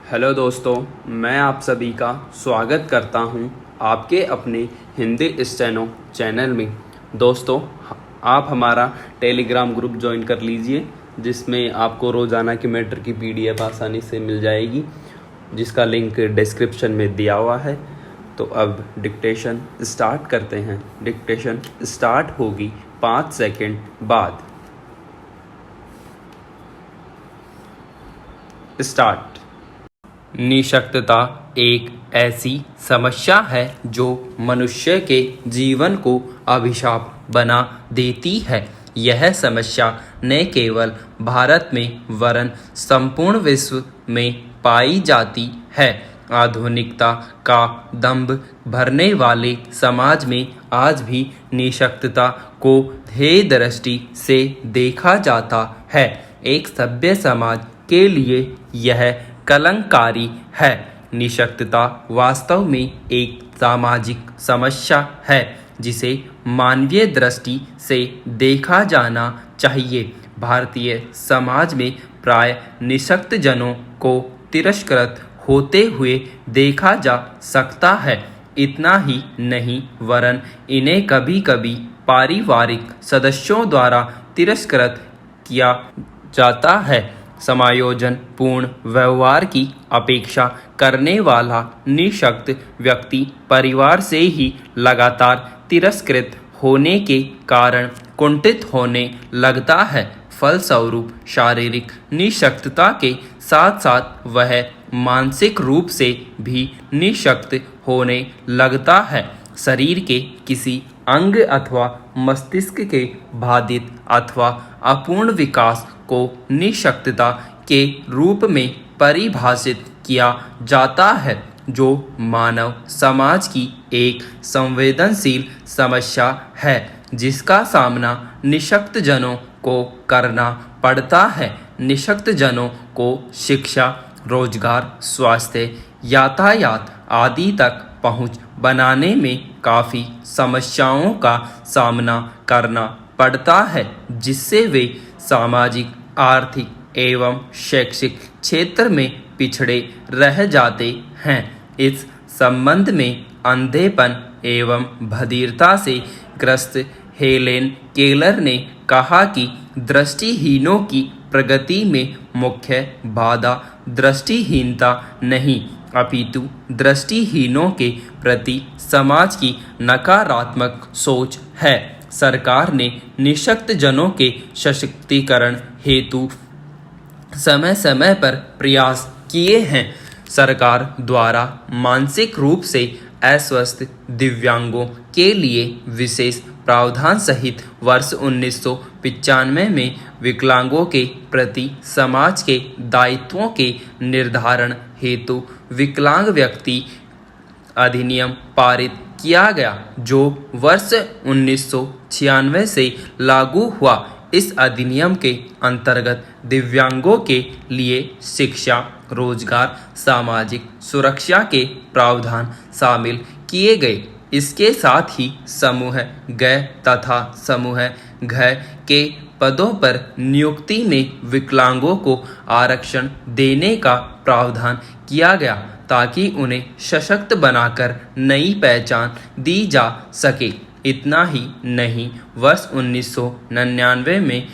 Hello दोस्तों, मैं आप सभी का स्वागत करता हूं आपके अपने हिंदी स्टेनो चैनल में। दोस्तों, आप हमारा टेलीग्राम ग्रुप ज्वाइन कर लीजिए, जिसमें आपको रोज़ाना की मैटर की पीडीएफ आसानी से मिल जाएगी, जिसका लिंक डिस्क्रिप्शन में दिया हुआ है। तो अब डिक्टेशन स्टार्ट करते हैं। डिक्टेशन स्टार्ट होगी 5 सेकंड बाद। स्टार्ट। निशक्तता एक ऐसी समस्या है जो मनुष्य के जीवन को अभिशाप बना देती है। यह समस्या न केवल भारत में वरन संपूर्ण विश्व में पाई जाती है। आधुनिकता का दंभ भरने वाले समाज में आज भी निशक्तता को ध्येय दृष्टि से देखा जाता है। एक सभ्य समाज के लिए यह कलंककारी है। निशक्तता वास्तव में एक सामाजिक समस्या है जिसे मानवीय दृष्टि से देखा जाना चाहिए। भारतीय समाज में प्राय निशक्त जनों को तिरस्कृत होते हुए देखा जा सकता है। इतना ही नहीं वरन इन्हें कभी कभी पारिवारिक सदस्यों द्वारा तिरस्कृत किया जाता है। समायोजन पूर्ण व्यवहार की अपेक्षा करने वाला निशक्त व्यक्ति परिवार से ही लगातार तिरस्कृत होने के कारण कुंठित होने लगता है। फलस्वरूप शारीरिक निशक्तता के साथ साथ वह मानसिक रूप से भी निशक्त होने लगता है। शरीर के किसी अंग अथवा मस्तिष्क के बाधित अथवा अपूर्ण विकास को निशक्तता के रूप में परिभाषित किया जाता है, जो मानव समाज की एक संवेदनशील समस्या है जिसका सामना निशक्त जनों को करना पड़ता है। निशक्त जनों को शिक्षा, रोजगार, स्वास्थ्य, यातायात आदि तक पहुंच बनाने में काफ़ी समस्याओं का सामना करना पड़ता है, जिससे वे सामाजिक, आर्थिक एवं शैक्षिक क्षेत्र में पिछड़े रह जाते हैं। इस संबंध में अंधेपन एवं बधिरता से ग्रस्त हेलेन केलर ने कहा कि दृष्टिहीनों की प्रगति में मुख्य बाधा दृष्टिहीनता नहीं, अपितु दृष्टिहीनों के प्रति समाज की नकारात्मक सोच है। सरकार ने निशक्त जनों के सशक्तिकरण हेतु समय समय पर प्रयास किए हैं। सरकार द्वारा मानसिक रूप से अस्वस्थ दिव्यांगों के लिए विशेष प्रावधान सहित वर्ष 1995 में विकलांगों के प्रति समाज के दायित्वों के निर्धारण हेतु विकलांग व्यक्ति अधिनियम पारित किया गया, जो वर्ष 1996 से लागू हुआ। इस अधिनियम के अंतर्गत दिव्यांगों के लिए शिक्षा, रोजगार, सामाजिक सुरक्षा के प्रावधान शामिल किए गए। इसके साथ ही समूह ग तथा समूह घ के पदों पर नियुक्ति में विकलांगों को आरक्षण देने का प्रावधान किया गया, ताकि उन्हें सशक्त बनाकर नई पहचान दी जा सके। इतना ही नहीं, वर्ष 1999 में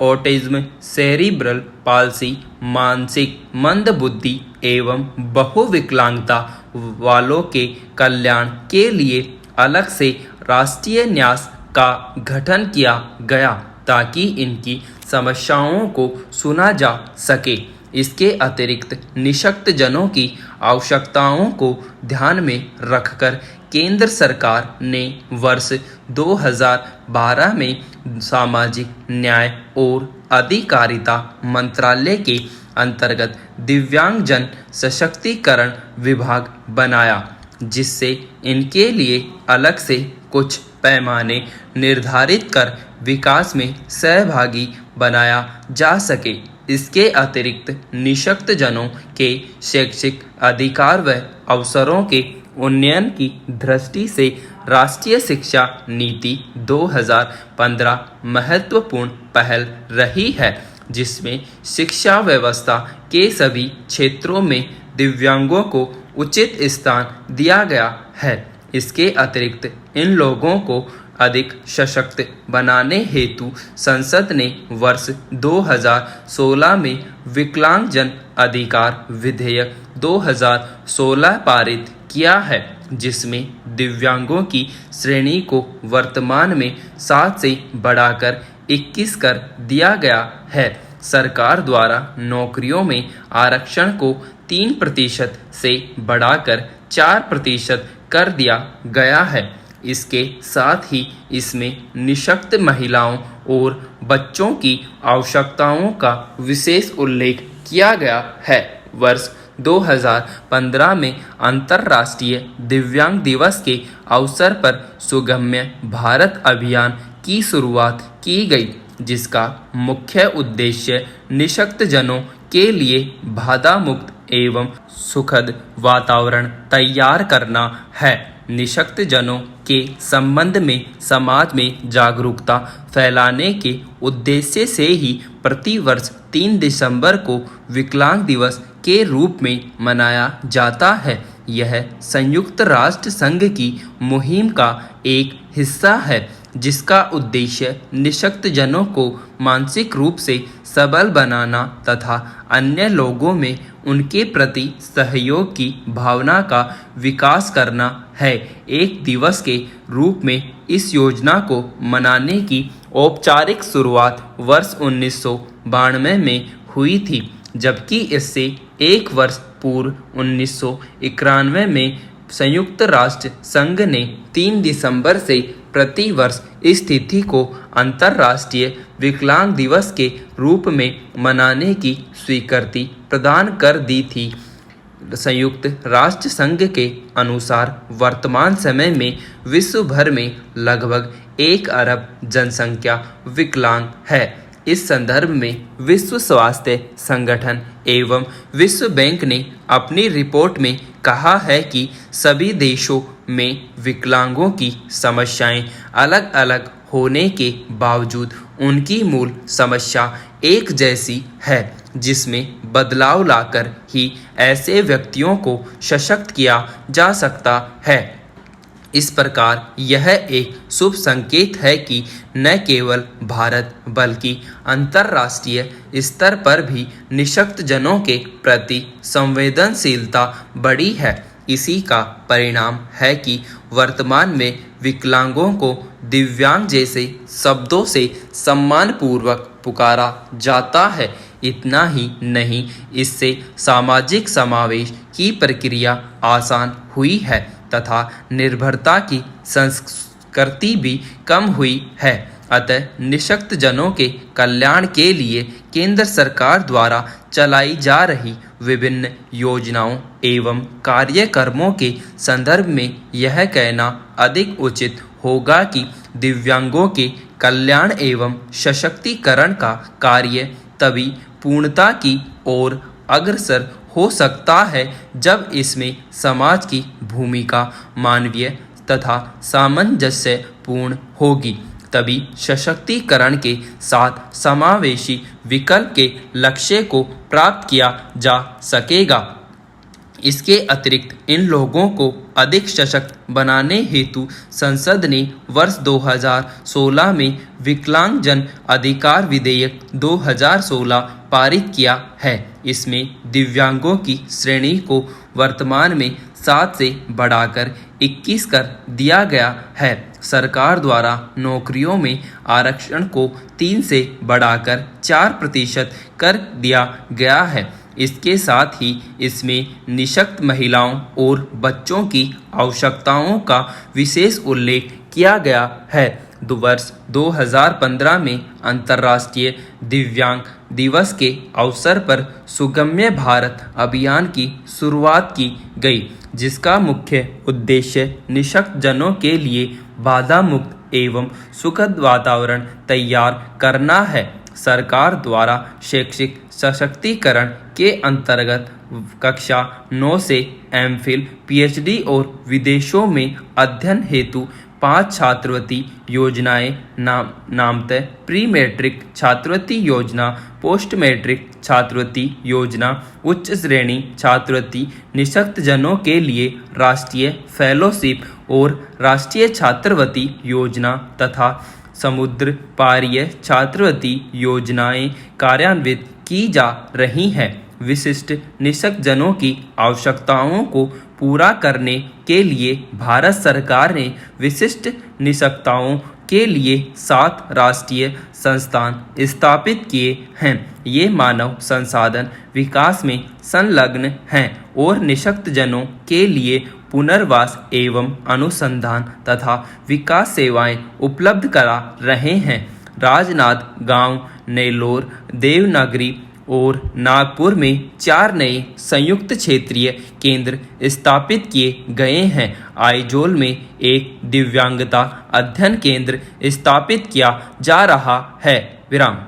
ऑटिज्म, सेरिब्रल पाल्सी, मानसिक मंदबुद्धि एवं बहुविकलांगता वालों के कल्याण के लिए अलग से राष्ट्रीय न्यास का गठन किया गया, ताकि इनकी समस्याओं को सुना जा सके। इसके अतिरिक्त निशक्त जनों की आवश्यकताओं को ध्यान में रखकर केंद्र सरकार ने वर्ष 2012 में सामाजिक न्याय और अधिकारिता मंत्रालय के अंतर्गत दिव्यांगजन सशक्तिकरण विभाग बनाया, जिससे इनके लिए अलग से कुछ पैमाने निर्धारित कर विकास में सहभागी बनाया जा सके। इसके अतिरिक्त निशक्त जनों के शैक्षिक अधिकार व अवसरों के उन्नयन की दृष्टि से राष्ट्रीय शिक्षा नीति 2015 महत्वपूर्ण पहल रही है, जिसमें शिक्षा व्यवस्था के सभी क्षेत्रों में दिव्यांगों को उचित स्थान दिया गया है। इसके अतिरिक्त इन लोगों को अधिक सशक्त बनाने हेतु संसद ने वर्ष 2016 में विकलांगजन अधिकार विधेयक 2016 पारित किया है, जिसमें दिव्यांगों की श्रेणी को वर्तमान में 7 से बढ़ाकर 21 कर दिया गया है। सरकार द्वारा नौकरियों में आरक्षण को 3% से बढ़ाकर 4% कर दिया गया है। इसके साथ ही इसमें निःशक्त महिलाओं और बच्चों की आवश्यकताओं का विशेष उल्लेख किया गया है। वर्ष 2015 में अंतर्राष्ट्रीय दिव्यांग दिवस के अवसर पर सुगम्य भारत अभियान की शुरुआत की गई, जिसका मुख्य उद्देश्य निःशक्तजनों के लिए बाधा मुक्त एवं सुखद वातावरण तैयार करना है। निःशक्तजनों के संबंध में समाज में जागरूकता फैलाने के उद्देश्य से ही प्रतिवर्ष 3 दिसंबर को विकलांग दिवस के रूप में मनाया जाता है। यह संयुक्त राष्ट्र संघ की मुहिम का एक हिस्सा है, जिसका उद्देश्य निःशक्तजनों को मानसिक रूप से सबल बनाना तथा अन्य लोगों में उनके प्रति सहयोग की भावना का विकास करना है। एक दिवस के रूप में इस योजना को मनाने की औपचारिक शुरुआत वर्ष 1992 में हुई थी, जबकि इससे एक वर्ष पूर्व 1991 में संयुक्त राष्ट्र संघ ने 3 दिसंबर से प्रतिवर्ष इस तिथि को अंतर्राष्ट्रीय विकलांग दिवस के रूप में मनाने की स्वीकृति प्रदान कर दी थी। संयुक्त राष्ट्र संघ के अनुसार वर्तमान समय में विश्व भर में लगभग 1 अरब जनसंख्या विकलांग है। इस संदर्भ में विश्व स्वास्थ्य संगठन एवं विश्व बैंक ने अपनी रिपोर्ट में कहा है कि सभी देशों में विकलांगों की समस्याएं अलग अलग होने के बावजूद उनकी मूल समस्या एक जैसी है, जिसमें बदलाव लाकर ही ऐसे व्यक्तियों को सशक्त किया जा सकता है। इस प्रकार यह एक शुभ संकेत है कि न केवल भारत बल्कि अंतर्राष्ट्रीय स्तर पर भी निःशक्तजनों के प्रति संवेदनशीलता बढ़ी है। इसी का परिणाम है कि वर्तमान में विकलांगों को दिव्यांग जैसे शब्दों से सम्मानपूर्वक पुकारा जाता है। इतना ही नहीं, इससे सामाजिक समावेश की प्रक्रिया आसान हुई है तथा निर्भरता की संस्कृति भी कम हुई है। अतः निःशक्तजनों के कल्याण के लिए केंद्र सरकार द्वारा चलाई जा रही विभिन्न योजनाओं एवं कार्यक्रमों के संदर्भ में यह कहना अधिक उचित होगा कि दिव्यांगों के कल्याण एवं सशक्तिकरण का कार्य तभी पूर्णता की ओर अग्रसर हो सकता है जब इसमें समाज की भूमिका मानवीय तथा सामंजस्यपूर्ण होगी। तभी सशक्तिकरण के साथ समावेशी विकल्प के लक्ष्य को प्राप्त किया जा सकेगा। इसके अतिरिक्त इन लोगों को अधिक सशक्त बनाने हेतु संसद ने वर्ष 2016 में विकलांगजन अधिकार विधेयक 2016 पारित किया है। इसमें दिव्यांगों की श्रेणी को वर्तमान में 7 से बढ़ाकर 21 कर दिया गया है। सरकार द्वारा नौकरियों में आरक्षण को 3 से बढ़ाकर 4% कर दिया गया है। इसके साथ ही इसमें निःशक्त महिलाओं और बच्चों की आवश्यकताओं का विशेष उल्लेख किया गया है। वर्ष 2015 में अंतर्राष्ट्रीय दिव्यांग दिवस के अवसर पर सुगम्य भारत अभियान की शुरुआत की गई, जिसका मुख्य उद्देश्य निःशक्तजनों के लिए बाधा मुक्त एवं सुखद वातावरण तैयार करना है। सरकार द्वारा शैक्षिक सशक्तिकरण के अंतर्गत कक्षा 9 से एमफिल, पीएचडी और विदेशों में अध्ययन हेतु 5 छात्रवृत्ति योजनाएं नामतः प्री मैट्रिक छात्रवृत्ति योजना, पोस्ट मैट्रिक छात्रवृत्ति योजना, उच्च श्रेणी छात्रवृत्ति, निःशक्त जनों के लिए राष्ट्रीय फेलोशिप और राष्ट्रीय छात्रवृत्ति योजना तथा समुद्र पारीय छात्रवृत्ति योजनाएं कार्यान्वित की जा रही हैं। विशिष्ट निःशक्त जनों की आवश्यकताओं को पूरा करने के लिए भारत सरकार ने विशिष्ट निःशक्तताओं के लिए 7 राष्ट्रीय संस्थान स्थापित किए हैं। ये मानव संसाधन विकास में संलग्न हैं और निःशक्त जनों के लिए पुनर्वास एवं अनुसंधान तथा विकास सेवाएं उपलब्ध करा रहे हैं। राजनांदगांव, नेल्लोर, देवनागरी और नागपुर में 4 नए संयुक्त क्षेत्रीय केंद्र स्थापित किए गए हैं। आइजोल में एक दिव्यांगता अध्ययन केंद्र स्थापित किया जा रहा है। विराम।